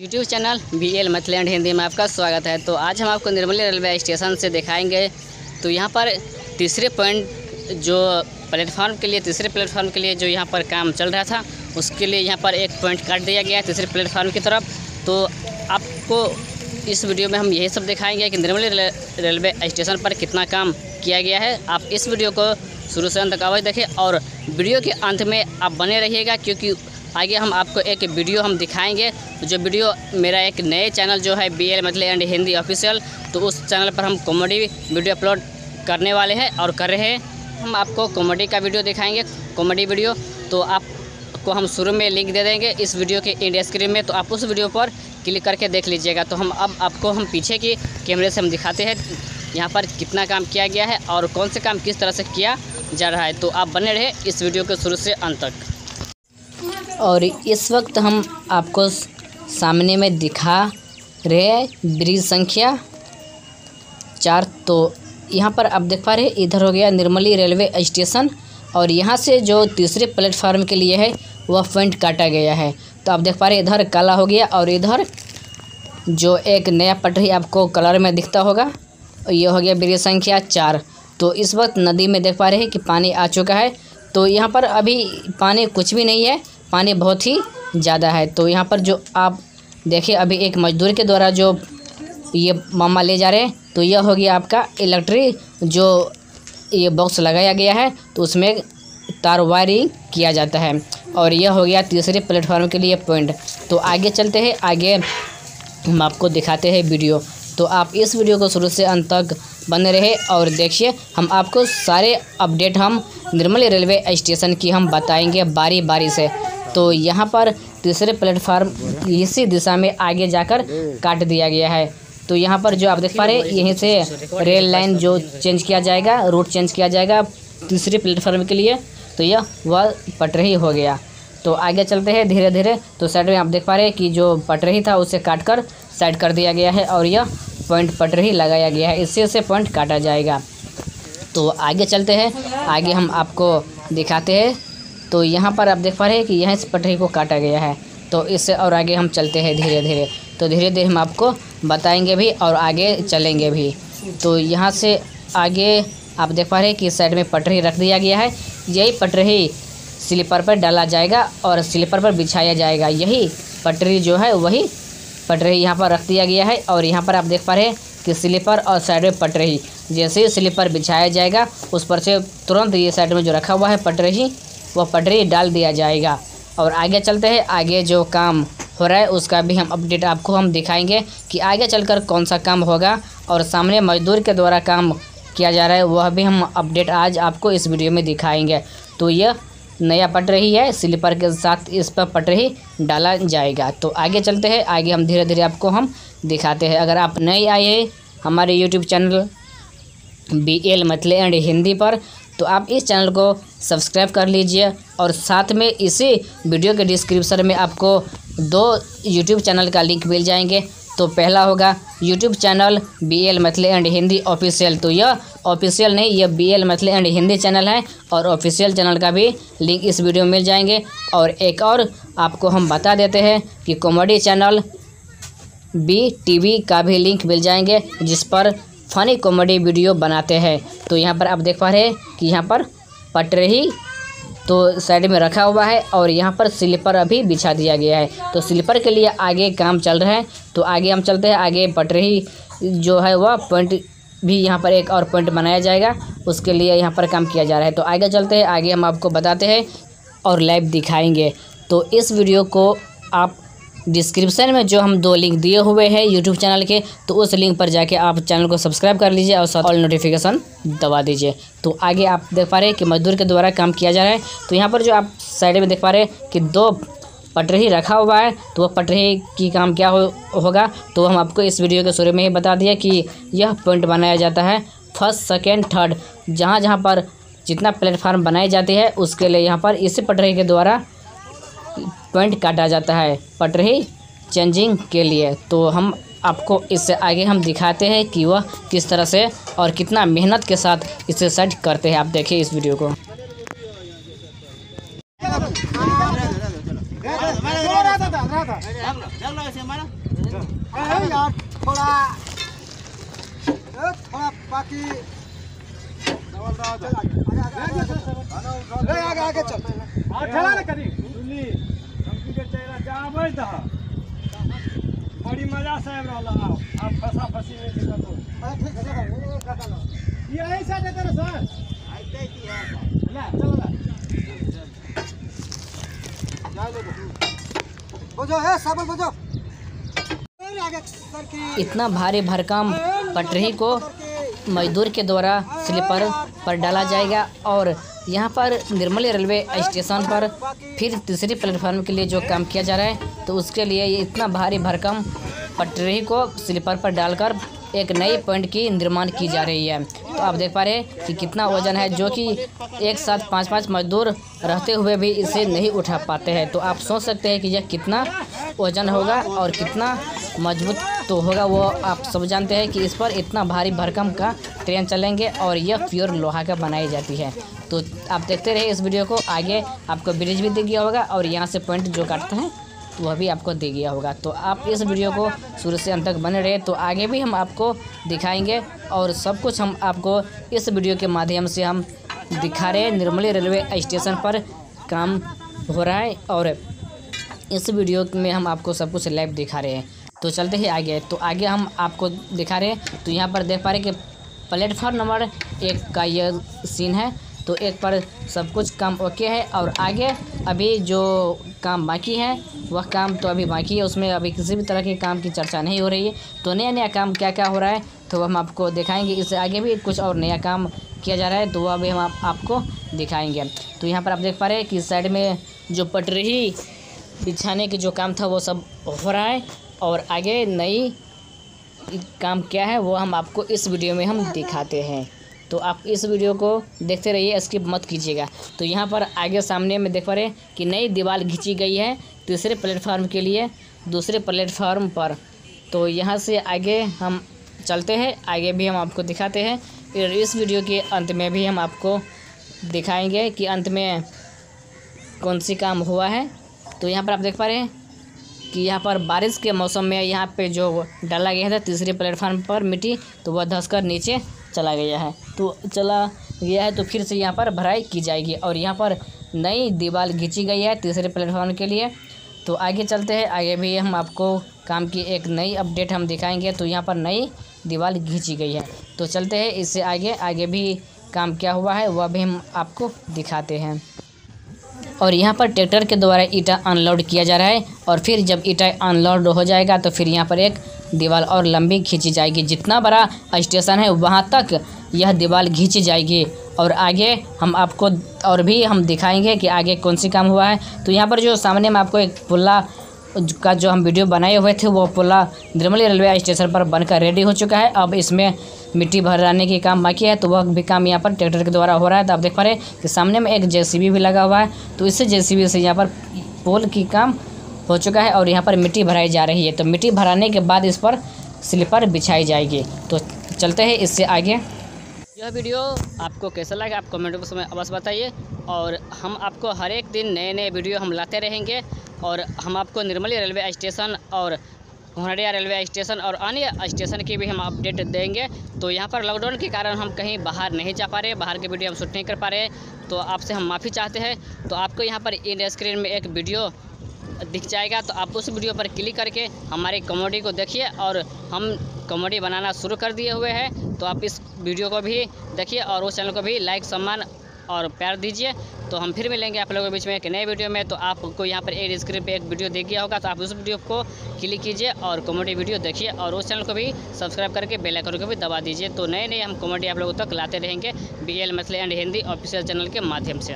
YouTube channel BL Maithili and Hindi में आपका स्वागत है। तो आज हम आपको निर्मली रेलवे स्टेशन से दिखाएंगे। तो यहाँ पर तीसरे पॉइंट जो तीसरे प्लेटफॉर्म के लिए जो यहाँ पर काम चल रहा था, उसके लिए यहाँ पर एक पॉइंट काट दिया गया है तीसरे प्लेटफॉर्म की तरफ। तो आपको इस वीडियो में हम यही सब दिखाएंगे कि निर्मली रेलवे स्टेशन पर कितना काम किया गया है। आप इस वीडियो को शुरू से अंत तक अवश्य देखें और वीडियो के अंत में आप बने रहिएगा, क्योंकि आगे हम आपको एक वीडियो हम दिखाएंगे। जो वीडियो मेरा एक नए चैनल जो है BL Maithili and Hindi official, तो उस चैनल पर हम कॉमेडी वीडियो अपलोड करने वाले हैं और कर रहे हैं। हम आपको कॉमेडी का वीडियो दिखाएंगे, कॉमेडी वीडियो। तो आपको हम शुरू में लिंक दे देंगे इस वीडियो के एंड स्क्रीन में, तो आप उस वीडियो पर क्लिक करके देख लीजिएगा। तो हम आपको पीछे की कैमरे से हम दिखाते हैं यहाँ पर कितना काम किया गया है और कौन से काम किस तरह से किया जा रहा है। तो आप बने रहे इस वीडियो के शुरू से अंत तक। और इस वक्त हम आपको सामने में दिखा रहे हैं ब्रिज संख्या 4। तो यहाँ पर आप देख पा रहे हैं, इधर हो गया निर्मली रेलवे स्टेशन और यहाँ से जो तीसरे प्लेटफार्म के लिए है वह पॉइंट काटा गया है। तो आप देख पा रहे हैं इधर काला हो गया और इधर जो एक नया पटरी आपको कलर में दिखता होगा, ये हो गया ब्रिज संख्या 4। तो इस वक्त नदी में देख पा रहे हैं कि पानी आ चुका है। तो यहाँ पर अभी पानी कुछ भी नहीं है, पानी बहुत ही ज़्यादा है। तो यहाँ पर जो आप देखिए अभी एक मजदूर के द्वारा जो ये मामा ले जा रहे हैं, तो यह हो गया आपका इलेक्ट्रिक जो ये बॉक्स लगाया गया है, तो उसमें तार वायरिंग किया जाता है। और यह हो गया तीसरे प्लेटफॉर्म के लिए पॉइंट। तो आगे चलते हैं, आगे हम आपको दिखाते हैं वीडियो। तो आप इस वीडियो को शुरू से अंत तक बने रहे और देखिए, हम आपको सारे अपडेट हम निर्मली रेलवे स्टेशन की हम बताएंगे बारी बारी से। तो यहाँ पर तीसरे प्लेटफार्म इसी दिशा में आगे जाकर काट दिया गया है। तो यहाँ पर जो आप देख पा रहे हैं, यहीं से रेल लाइन जो चेंज किया जाएगा, रूट चेंज किया जाएगा तीसरे प्लेटफार्म के लिए। तो यह वह पटरी हो गया। तो आगे चलते हैं धीरे धीरे। तो साइड में आप देख पा रहे हैं कि जो पटरी था उसे काट कर साइड कर दिया गया है और यह पॉइंट पटरी लगाया गया है, इससे से पॉइंट काटा जाएगा। तो आगे चलते हैं, आगे हम आपको दिखाते हैं। तो यहाँ पर आप देख पा रहे हैं कि यहाँ इस पटरी को काटा गया है। तो इससे और आगे हम चलते हैं धीरे धीरे। तो धीरे धीरे हम आपको बताएंगे भी और आगे चलेंगे भी। तो यहाँ से आगे आप देख पा रहे हैं कि साइड में पटरी रख दिया गया है। यही पटरी स्लीपर पर डाला जाएगा और स्लीपर पर बिछाया जाएगा। यही पटरी जो है वही पटरी यहाँ पर रख दिया गया है। और यहाँ पर आप देख पा रहे हैं कि स्लीपर और साइड में पटरी, जैसे ही स्लीपर बिछाया जाएगा उस पर से तुरंत ये साइड में जो रखा हुआ है पटरी, वह पटरी डाल दिया जाएगा। और आगे चलते हैं, आगे जो काम हो रहा है उसका भी हम अपडेट आपको हम दिखाएंगे कि आगे चलकर कौन सा काम होगा और सामने मजदूर के द्वारा काम किया जा रहा है, वह भी हम अपडेट आज आपको इस वीडियो में दिखाएंगे। तो यह नया पटरी है, स्लीपर के साथ इस पर पटरी डाला जाएगा। तो आगे चलते हैं, आगे हम धीरे धीरे आपको हम दिखाते हैं। अगर आप नए आए हैं हमारे YouTube channel BL Maithili and Hindi पर, तो आप इस चैनल को सब्सक्राइब कर लीजिए। और साथ में इसी वीडियो के डिस्क्रिप्शन में आपको 2 यूट्यूब चैनल का लिंक मिल जाएंगे। तो पहला होगा YouTube channel BL Maithili and Hindi official. तो यह ऑफिशियल नहीं, यह BL Maithili and Hindi channel है और ऑफिशियल चैनल का भी लिंक इस वीडियो में मिल जाएंगे। और एक और आपको हम बता देते हैं कि कॉमेडी चैनल BTV का भी लिंक मिल जाएंगे, जिस पर फ़नी कॉमेडी वीडियो बनाते हैं। तो यहाँ पर आप देख पा रहे हैं कि यहाँ पर पटरी तो साइड में रखा हुआ है और यहाँ पर स्लीपर अभी बिछा दिया गया है। तो स्लीपर के लिए आगे काम चल रहा है। तो आगे हम चलते हैं, आगे पटरी जो है वह पॉइंट भी यहाँ पर एक और पॉइंट बनाया जाएगा, उसके लिए यहाँ पर काम किया जा रहा है। तो आगे चलते हैं, आगे हम आपको बताते हैं और लाइव दिखाएंगे। तो इस वीडियो को आप डिस्क्रिप्शन में जो हम 2 लिंक दिए हुए हैं यूट्यूब चैनल के, तो उस लिंक पर जाके आप चैनल को सब्सक्राइब कर लीजिए और साथ ऑल नोटिफिकेशन दबा दीजिए। तो आगे आप देख पा रहे हैं कि मजदूर के द्वारा काम किया जा रहा है। तो यहाँ पर जो आप साइड में देख पा रहे हैं कि 2 पटरी रखा हुआ है, तो वह पटरी की काम क्या होगा, तो हम आपको इस वीडियो के शुरू में ही बता दिया कि यह पॉइंट बनाया जाता है 1st, 2nd, 3rd, जहाँ पर जितना प्लेटफार्म बनाई जाती है उसके लिए यहाँ पर इसी पटरी के द्वारा पॉइंट काटा जाता है पटरी चेंजिंग के लिए। तो हम आपको इससे आगे हम दिखाते हैं कि वह किस तरह से और कितना मेहनत के साथ इसे सेट करते हैं। आप देखिए इस वीडियो को। था। की आगे चल बड़ी मजा से आप फंसा फंसी नहीं दिक्कत हो ये ऐसा देते ना सर ले चलो बजो है साबल बजो। इतना भारी भरकम पटरी को मजदूर के द्वारा स्लीपर पर डाला जाएगा और यहाँ पर निर्मली रेलवे स्टेशन पर फिर तीसरी प्लेटफार्म के लिए जो काम किया जा रहा है तो उसके लिए ये इतना भारी भरकम पटरी को स्लीपर पर डालकर एक नई पॉइंट की निर्माण की जा रही है। तो आप देख पा रहे हैं कि कितना वजन है, जो कि एक साथ 5-5 मजदूर रहते हुए भी इसे नहीं उठा पाते हैं। तो आप सोच सकते हैं कि यह कितना वजन होगा और कितना मजबूत तो होगा, वो आप सब जानते हैं कि इस पर इतना भारी भरकम का ट्रेन चलेंगे और यह प्योर लोहा का बनाई जाती है। तो आप देखते रहे इस वीडियो को, आगे आपको ब्रिज भी दिख गया होगा और यहाँ से पॉइंट जो काटते हैं वह भी आपको दिख गया होगा। तो आप इस वीडियो को शुरू से अंत तक बने रहे, तो आगे भी हम आपको दिखाएंगे और सब कुछ हम आपको इस वीडियो के माध्यम से हम दिखा रहे हैं। निर्मली रेलवे स्टेशन पर काम हो रहा है और इस वीडियो में हम आपको सब कुछ लाइव दिखा रहे हैं। तो चलते हैं आगे। तो आगे हम आपको दिखा रहे हैं, तो यहाँ पर देख पा रहे हैं कि प्लेटफॉर्म नंबर 1 का यह सीन है। तो 1 पर सब कुछ काम ओके है और आगे अभी जो काम बाकी है वह काम तो अभी बाकी है, उसमें अभी किसी भी तरह के काम की चर्चा नहीं हो रही है। तो नया नया काम क्या क्या हो रहा है तो हम आपको दिखाएंगे। इससे आगे भी कुछ और नया काम किया जा रहा है तो वह भी हम आपको दिखाएंगे। तो यहाँ पर आप देख पा रहे हैं कि साइड में जो पटरी बिछाने की जो काम था वो सब हो रहा है और आगे नई काम क्या है वो हम आपको इस वीडियो में हम दिखाते हैं। तो आप इस वीडियो को देखते रहिए, स्किप मत कीजिएगा। तो यहाँ पर आगे सामने में देख पा रहे हैं कि नई दीवार खींची गई है तीसरे प्लेटफार्म के लिए दूसरे प्लेटफार्म पर। तो यहाँ से आगे हम चलते हैं, आगे भी हम आपको दिखाते हैं। और इस वीडियो के अंत में भी हम आपको दिखाएंगे कि अंत में कौन सी काम हुआ है। तो यहाँ पर आप देख पा रहे हैं कि यहाँ पर बारिश के मौसम में यहाँ पे जो डाला गया था तीसरे प्लेटफार्म पर मिट्टी, तो वह धंसकर नीचे चला गया है। तो फिर से यहाँ पर भराई की जाएगी और यहाँ पर नई दीवार खींची गई है तीसरे प्लेटफार्म के लिए। तो आगे चलते हैं, आगे भी हम आपको काम की एक नई अपडेट हम दिखाएंगे। तो यहाँ पर नई दीवार खींची गई है। तो चलते हैं इससे आगे भी काम क्या हुआ है वह भी हम आपको दिखाते हैं। और यहाँ पर ट्रैक्टर के द्वारा ईंटा अनलोड किया जा रहा है और फिर जब ईंटा अनलोड हो जाएगा तो फिर यहाँ पर एक दीवार और लंबी खींची जाएगी। जितना बड़ा स्टेशन है वहाँ तक यह दीवार खींची जाएगी और आगे हम आपको और भी हम दिखाएंगे कि आगे कौन सी काम हुआ है। तो यहाँ पर जो सामने में आपको एक पुल्ला का जो हम वीडियो बनाए हुए थे वो पुल्ला निर्मली रेलवे स्टेशन पर बनकर रेडी हो चुका है। अब इसमें मिट्टी भराने की काम बाकी है, तो वह भी काम यहाँ पर ट्रैक्टर के द्वारा हो रहा है। तो आप देख पा रहे हैं कि सामने में एक जेसीबी भी लगा हुआ है। तो इससे जेसीबी से यहाँ पर पोल की काम हो चुका है और यहाँ पर मिट्टी भराई जा रही है। तो मिट्टी भराने के बाद इस पर स्लीपर बिछाई जाएगी। तो चलते हैं इससे आगे। यह वीडियो आपको कैसा लगा आप कमेंट बॉक्स में अवश्य बताइए और हम आपको हर एक दिन नए नए वीडियो हम लाते रहेंगे और हम आपको निर्मली रेलवे स्टेशन और घोड़िया रेलवे स्टेशन और अन्य स्टेशन की भी हम अपडेट देंगे। तो यहाँ पर लॉकडाउन के कारण हम कहीं बाहर नहीं जा पा रहे, बाहर के वीडियो हम शूट नहीं कर पा रहे, तो आपसे हम माफ़ी चाहते हैं। तो आपको यहाँ पर इन स्क्रीन में एक वीडियो दिख जाएगा, तो आप उस वीडियो पर क्लिक करके हमारी कॉमेडी को देखिए और हम कॉमेडी बनाना शुरू कर दिए हुए हैं। तो आप इस वीडियो को भी देखिए और उस चैनल को भी लाइक सम्मान और प्यार दीजिए। तो हम फिर मिलेंगे आप लोगों के बीच में एक नए वीडियो में। तो आपको यहाँ पर एक स्क्रीन पे एक वीडियो दिख गया होगा, तो आप उस वीडियो को क्लिक कीजिए और कॉमेडी वीडियो देखिए और उस चैनल को भी सब्सक्राइब करके बेल आइकन को भी दबा दीजिए। तो नए नए हम कॉमेडी आप लोगों तक लाते रहेंगे BL Maithili and Hindi official channel के माध्यम से।